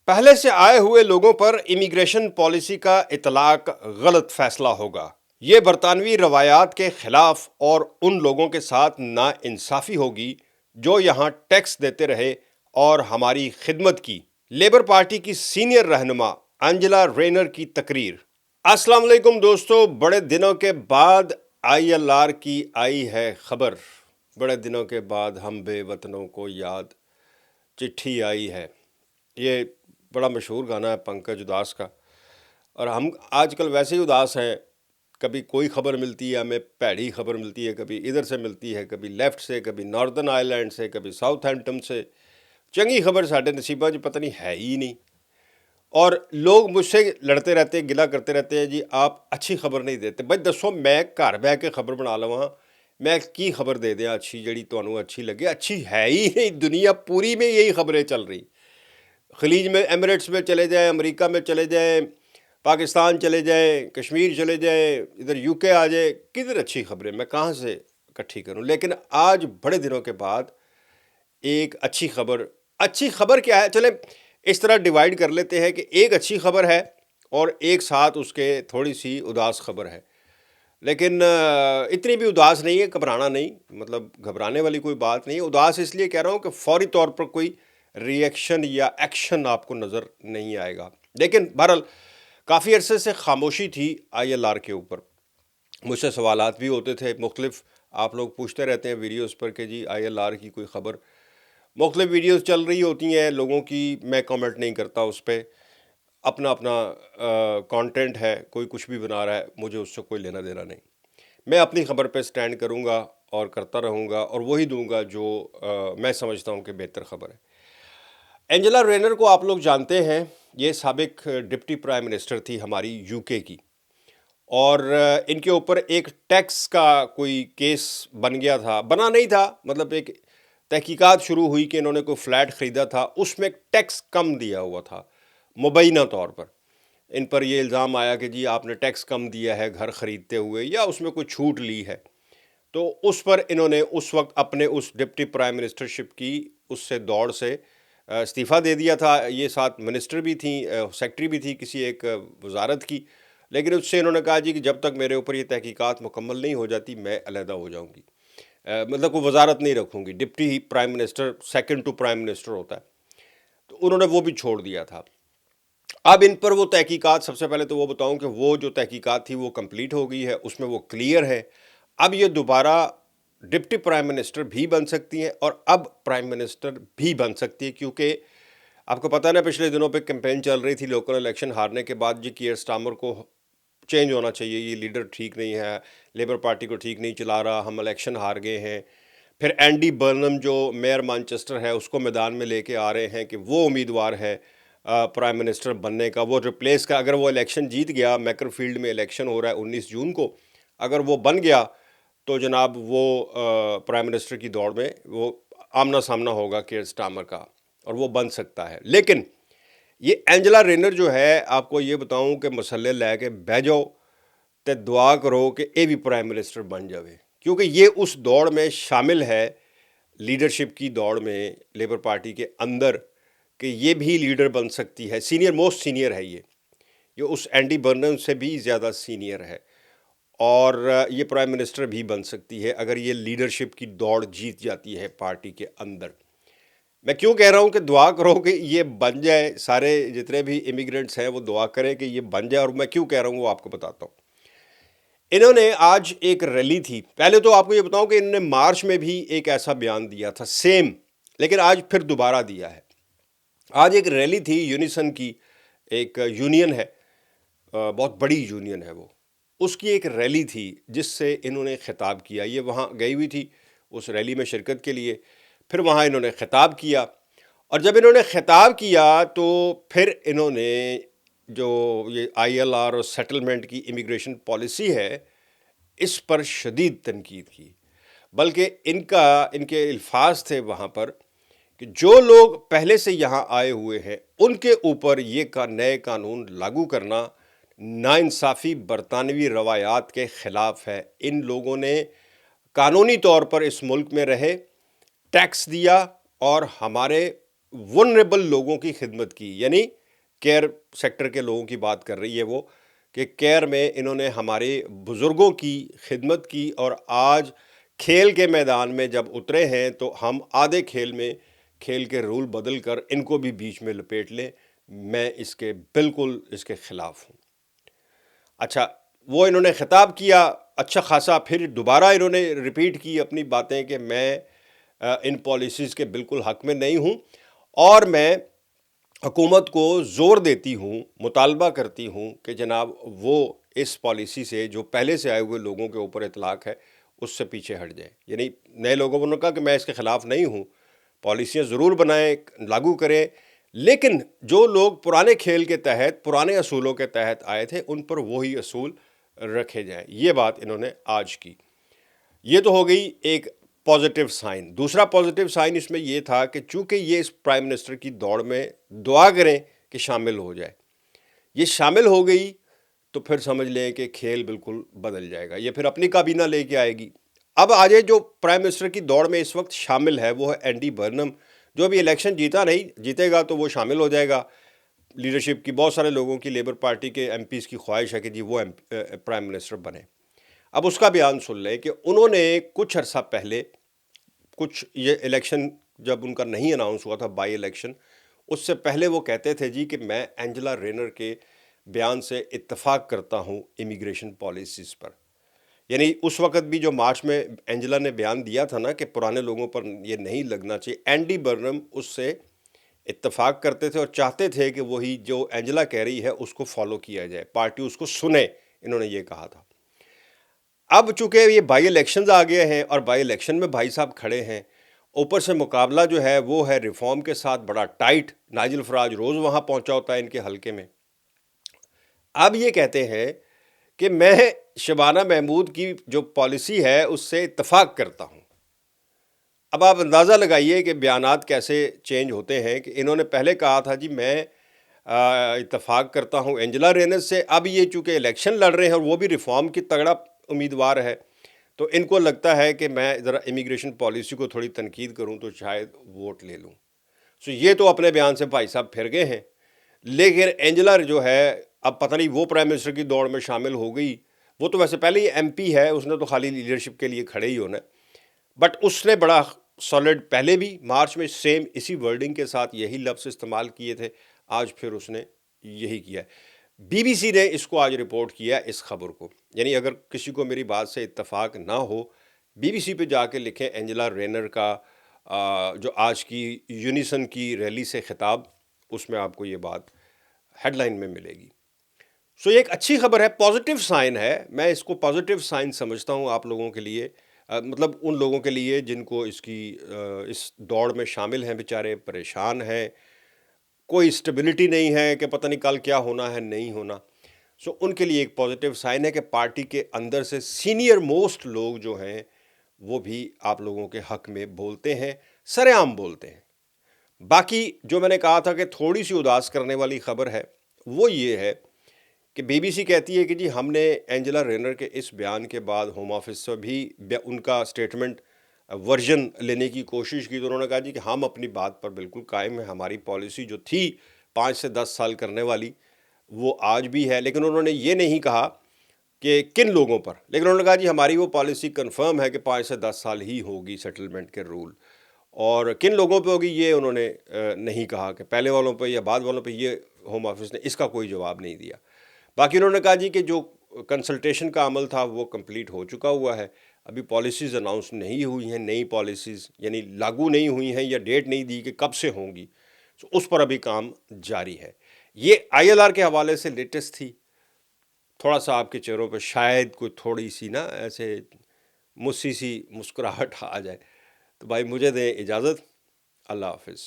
पहले से आए हुए लोगों पर इमिग्रेशन पॉलिसी का इतलाक गलत फैसला होगा। ये बरतानवी रवायात के खिलाफ और उन लोगों के साथ नाइंसाफी होगी जो यहाँ टैक्स देते रहे और हमारी खिदमत की। लेबर पार्टी की सीनियर रहनुमा एंजेला रेनर की तकरीर। अस्सलाम वालेकुम दोस्तों, बड़े दिनों के बाद ILR की आई है खबर। बड़े दिनों के बाद हम बेवतनों को याद चिट्ठी आई है। ये बड़ा मशहूर गाना है पंकज उदास का, और हम आजकल वैसे ही उदास हैं। कभी कोई खबर मिलती है हमें भैड़ी खबर मिलती है, कभी इधर से मिलती है, कभी लेफ़्ट से, कभी नॉर्दर्न आयरलैंड से, कभी साउथहैम्पटन से। चंगी खबर साढ़े नसीबा च पता नहीं है ही नहीं। और लोग मुझसे लड़ते रहते हैं, गिला करते रहते हैं, जी आप अच्छी खबर नहीं देते। भाई दसो मैं घर बह के खबर बना लवां, मैं की खबर दे दें अच्छी जी तुहानू अच्छी लगे? अच्छी है ही नहीं। दुनिया पूरी में यही खबरें चल रही। खलीज में एमिरेट्स में चले जाएं, अमेरिका में चले जाएं, पाकिस्तान चले जाएं, कश्मीर चले जाएं, इधर UK आ जाए, किधर अच्छी खबरें मैं कहाँ से इकट्ठी करूं? लेकिन आज बड़े दिनों के बाद एक अच्छी खबर क्या है, चले इस तरह डिवाइड कर लेते हैं कि एक अच्छी खबर है और एक साथ उसके थोड़ी सी उदास खबर है। लेकिन इतनी भी उदास नहीं है, घबराना नहीं, मतलब घबराने वाली कोई बात नहीं है। उदास इसलिए कह रहा हूँ कि फौरी तौर पर कोई रिएक्शन या एक्शन आपको नज़र नहीं आएगा। लेकिन बहरहाल काफ़ी अरसे से खामोशी थी ILR के ऊपर। मुझसे सवालात भी होते थे मुख्तलिफ, आप लोग पूछते रहते हैं वीडियोस पर कि जी ILR की कोई ख़बर। मुख्तलिफ वीडियोस चल रही होती हैं लोगों की, मैं कमेंट नहीं करता उस पर। अपना अपना कंटेंट है, कोई कुछ भी बना रहा है, मुझे उससे कोई लेना देना नहीं। मैं अपनी खबर पे स्टैंड करूंगा और करता रहूंगा और वही दूंगा जो मैं समझता हूं कि बेहतर खबर है। एंजेला रेनर को आप लोग जानते हैं, ये साबिक डिप्टी प्राइम मिनिस्टर थी हमारी UK की, और इनके ऊपर एक टैक्स का कोई केस बना नहीं था, मतलब एक तहकीकात शुरू हुई कि इन्होंने कोई फ्लैट ख़रीदा था, उसमें टैक्स कम दिया हुआ था मुबैना तौर पर। इन पर यह इल्ज़ाम आया कि जी आपने टैक्स कम दिया है घर ख़रीदते हुए, या उसमें कोई छूट ली है। तो उस पर इन्होंने उस वक्त अपने उस डिप्टी प्राइम मिनिस्टरशिप की उससे दौड़ से इस्तीफ़ा दे दिया था। ये साथ मिनिस्टर भी थी, सेक्रेटरी भी थी किसी एक वजारत की। लेकिन उससे इन्होंने कहा जी कि जब तक मेरे ऊपर ये तहकीकात मुकम्मल नहीं हो जाती मैं अलहदा हो जाऊंगी, मतलब कोई वजारत नहीं रखूंगी। Deputy prime minister second to prime minister होता है, तो उन्होंने वो भी छोड़ दिया था। अब इन पर वो तहकीकात, सबसे पहले तो वो बताऊं कि वो जो तहकीकात थी वो कंप्लीट हो गई है, उसमें वो क्लियर है। अब ये दोबारा डिप्टी प्राइम मिनिस्टर भी बन सकती हैं और अब प्राइम मिनिस्टर भी बन सकती है, क्योंकि आपको पता है ना पिछले दिनों पे कैंपेन चल रही थी लोकल इलेक्शन हारने के बाद जी कीयर स्टार्मर को चेंज होना चाहिए, ये लीडर ठीक नहीं है, लेबर पार्टी को ठीक नहीं चला रहा, हम इलेक्शन हार गए हैं। फिर एंडी बर्नम जो मेयर मैनचेस्टर है उसको मैदान में लेके आ रहे हैं कि वो उम्मीदवार है प्राइम मिनिस्टर बनने का, वो रिप्लेस का। अगर वो इलेक्शन जीत गया, मैकरफील्ड में इलेक्शन हो रहा है 19 जून को, अगर वो बन गया तो जनाब वो प्राइम मिनिस्टर की दौड़ में वो आमना सामना होगा कीयर स्टार्मर का, और वो बन सकता है। लेकिन ये एंजेला रेनर जो है, आपको ये बताऊं कि मसले लैके बह जाओ तो दुआ करो कि ये भी प्राइम मिनिस्टर बन जाए, क्योंकि ये उस दौड़ में शामिल है, लीडरशिप की दौड़ में लेबर पार्टी के अंदर, कि ये भी लीडर बन सकती है। सीनियर मोस्ट सीनियर है ये उस एंडी बर्नम से भी ज़्यादा सीनियर है, और ये प्राइम मिनिस्टर भी बन सकती है अगर ये लीडरशिप की दौड़ जीत जाती है पार्टी के अंदर। मैं क्यों कह रहा हूँ कि दुआ करो कि ये बन जाए, सारे जितने भी इमिग्रेंट्स हैं वो दुआ करें कि ये बन जाए, और मैं क्यों कह रहा हूँ वो आपको बताता हूँ। इन्होंने आज एक रैली थी, पहले तो आपको ये बताऊं कि इन्होंने मार्च में भी एक ऐसा बयान दिया था सेम, लेकिन आज फिर दोबारा दिया है। आज एक रैली थी यूनिसन की, एक यूनियन है, बहुत बड़ी यूनियन है वो, उसकी एक रैली थी जिससे इन्होंने खिताब किया। ये वहाँ गई हुई थी उस रैली में शिरकत के लिए, फिर वहाँ इन्होंने खिताब किया, और जब इन्होंने खिताब किया तो फिर इन्होंने जो ये ILR और सेटलमेंट की इमिग्रेशन पॉलिसी है इस पर शदीद तनकीद की। बल्कि इनके अल्फाज थे वहाँ पर कि जो लोग पहले से यहाँ आए हुए हैं उनके ऊपर ये नए कानून लागू करना नाइंसाफ़ी बरतानवी रवायात के ख़िलाफ़ है। इन लोगों ने कानूनी तौर पर इस मुल्क में रहे, टैक्स दिया और हमारे ونریبل لوگوں کی خدمت کی، یعنی کیئر سیکٹر کے لوگوں کی بات کر رہی ہے وہ، کہ کیئر میں انہوں نے ہمارے بزرگوں کی خدمت کی، اور آج کھیل کے میدان میں جب اترے ہیں تو ہم آدھے کھیل میں کھیل کے رول بدل کر ان کو بھی بیچ میں لپیٹ لیں۔ میں اس کے بالکل اس کے خلاف ہوں۔ اچھا، وہ انہوں نے خطاب کیا اچھا خاصا، پھر دوبارہ انہوں نے ریپیٹ کی اپنی باتیں کہ میں ان پالیسیز کے بالکل حق میں نہیں ہوں، اور میں حکومت کو زور دیتی ہوں، مطالبہ کرتی ہوں کہ جناب وہ اس پالیسی سے جو پہلے سے آئے ہوئے لوگوں کے اوپر اطلاق ہے اس سے پیچھے ہٹ جائیں۔ یعنی نئے لوگوں نے کہا کہ میں اس کے خلاف نہیں ہوں، پالیسیاں ضرور بنائیں، لاگو کریں، لیکن جو لوگ پرانے کھیل کے تحت، پرانے اصولوں کے تحت آئے تھے ان پر وہی اصول رکھے جائیں۔ یہ بات انہوں نے آج کی۔ یہ تو ہو گئی ایک پازیٹیو سائن۔ دوسرا پازیٹیو سائن اس میں یہ تھا کہ چونکہ یہ اس پرائم منسٹر کی دوڑ میں دعا کریں کہ شامل ہو جائے، یہ شامل ہو گئی تو پھر سمجھ لیں کہ کھیل بالکل بدل جائے گا، یہ پھر اپنی کابینہ لے کے آئے گی۔ اب آج جو پرائم منسٹر کی دوڑ میں اس وقت شامل ہے وہ ہے اینڈی برنم، جو ابھی الیکشن جیتے گا تو وہ شامل ہو جائے گا۔ لیڈرشپ کی بہت سارے لوگوں کی، لیبر پارٹی کے ایم پیز کی خواہش ہے کہ جی وہ پرائم منسٹر بنے۔ اب اس کا بیان سن لیں کہ انہوں نے کچھ عرصہ پہلے، یہ الیکشن جب ان کا نہیں اناؤنس ہوا تھا، بائی الیکشن، اس سے پہلے وہ کہتے تھے جی کہ میں اینجلا رینر کے بیان سے اتفاق کرتا ہوں امیگریشن پالیسیز پر۔ یعنی اس وقت بھی جو مارچ میں اینجلا نے بیان دیا تھا نا کہ پرانے لوگوں پر یہ نہیں لگنا چاہیے، اینڈی برنم اس سے اتفاق کرتے تھے اور چاہتے تھے کہ وہی جو اینجلا کہہ رہی ہے اس کو فالو کیا جائے، پارٹی اس کو سنے، انہوں نے یہ کہا تھا۔ اب چونکہ یہ بائی الیکشنز آ گئے ہیں اور بائی الیکشن میں بھائی صاحب کھڑے ہیں، اوپر سے مقابلہ جو ہے وہ ہے ریفارم کے ساتھ بڑا ٹائٹ، نائجل فراج روز وہاں پہنچا ہوتا ہے ان کے حلقے میں۔ اب یہ کہتے ہیں کہ میں شبانہ محمود کی جو پالیسی ہے اس سے اتفاق کرتا ہوں۔ اب آپ اندازہ لگائیے کہ بیانات کیسے چینج ہوتے ہیں، کہ انہوں نے پہلے کہا تھا جی میں اتفاق کرتا ہوں اینجلا رینر سے، اب یہ چونکہ الیکشن لڑ رہے ہیں اور وہ بھی ریفارم کی تگڑا امیدوار ہے، تو ان کو لگتا ہے کہ میں ذرا امیگریشن پالیسی کو تھوڑی تنقید کروں تو شاید ووٹ لے لوں۔ سو یہ تو اپنے بیان سے بھائی صاحب پھر گئے ہیں، لیکن اینجلا جو ہے اب پتہ نہیں وہ پرائم منسٹر کی دوڑ میں شامل ہو گئی۔ وہ تو ویسے پہلے ہی ایم پی ہے، اس نے تو خالی لیڈرشپ کے لیے کھڑے ہی ہونا ہے، بٹ اس نے بڑا سالڈ پہلے بھی مارچ میں سیم اسی ورڈنگ کے ساتھ یہی لفظ استعمال کیے تھے، آج پھر اس نے یہی کیا ہے۔ بی بی سی نے اس کو آج رپورٹ کیا اس خبر کو، یعنی اگر کسی کو میری بات سے اتفاق نہ ہو، بی بی سی پہ جا کے لکھیں اینجلا رینر کا جو آج کی یونیسن کی ریلی سے خطاب، اس میں آپ کو یہ بات ہیڈ لائن میں ملے گی۔ سو یہ ایک اچھی خبر ہے، پازیٹیو سائن ہے، میں اس کو پازیٹیو سائن سمجھتا ہوں آپ لوگوں کے لیے، مطلب ان لوگوں کے لیے جن کو اس دوڑ میں شامل ہیں، بیچارے پریشان ہیں، کوئی اسٹیبلٹی نہیں ہے کہ پتہ نہیں کل کیا ہونا ہے نہیں ہونا۔ سو ان کے لیے ایک پازیٹیو سائن ہے کہ پارٹی کے اندر سے سینئر موسٹ لوگ جو ہیں وہ بھی آپ لوگوں کے حق میں بولتے ہیں، سر عام بولتے ہیں۔ باقی جو میں نے کہا تھا کہ تھوڑی سی اداس کرنے والی خبر ہے وہ یہ ہے کہ بی بی سی کہتی ہے کہ جی ہم نے اینجلا رینر کے اس بیان کے بعد ہوم آفس سے بھی ان کا اسٹیٹمنٹ ورژن لینے کی کوشش کی، تو انہوں نے کہا جی کہ ہم اپنی بات پر بالکل قائم ہیں، ہماری پالیسی جو تھی 5 سے 10 سال کرنے والی وہ آج بھی ہے، لیکن انہوں نے یہ نہیں کہا کہ کن لوگوں پر، لیکن انہوں نے کہا جی ہماری وہ پالیسی کنفرم ہے کہ 5 سے 10 سال ہی ہوگی سیٹلمنٹ کے رول، اور کن لوگوں پہ ہوگی یہ انہوں نے نہیں کہا کہ پہلے والوں پہ یا بعد والوں پہ، یہ ہوم آفس نے اس کا کوئی جواب نہیں دیا۔ باقی انہوں نے کہا جی کہ جو کنسلٹیشن کا عمل تھا وہ کمپلیٹ ہو چکا ہوا ہے، ابھی پالیسیز اناؤنس نہیں ہوئی ہیں، نئی پالیسیز یعنی لاگو نہیں ہوئی ہیں یا ڈیٹ نہیں دی کہ کب سے ہوں گی، اس پر ابھی کام جاری ہے۔ یہ آئی ایل آر کے حوالے سے لیٹسٹ تھی۔ تھوڑا سا آپ کے چہروں پہ شاید کوئی تھوڑی سی نا ایسے مسی سی مسکراہٹ آ جائے، تو بھائی مجھے دیں اجازت، اللہ حافظ۔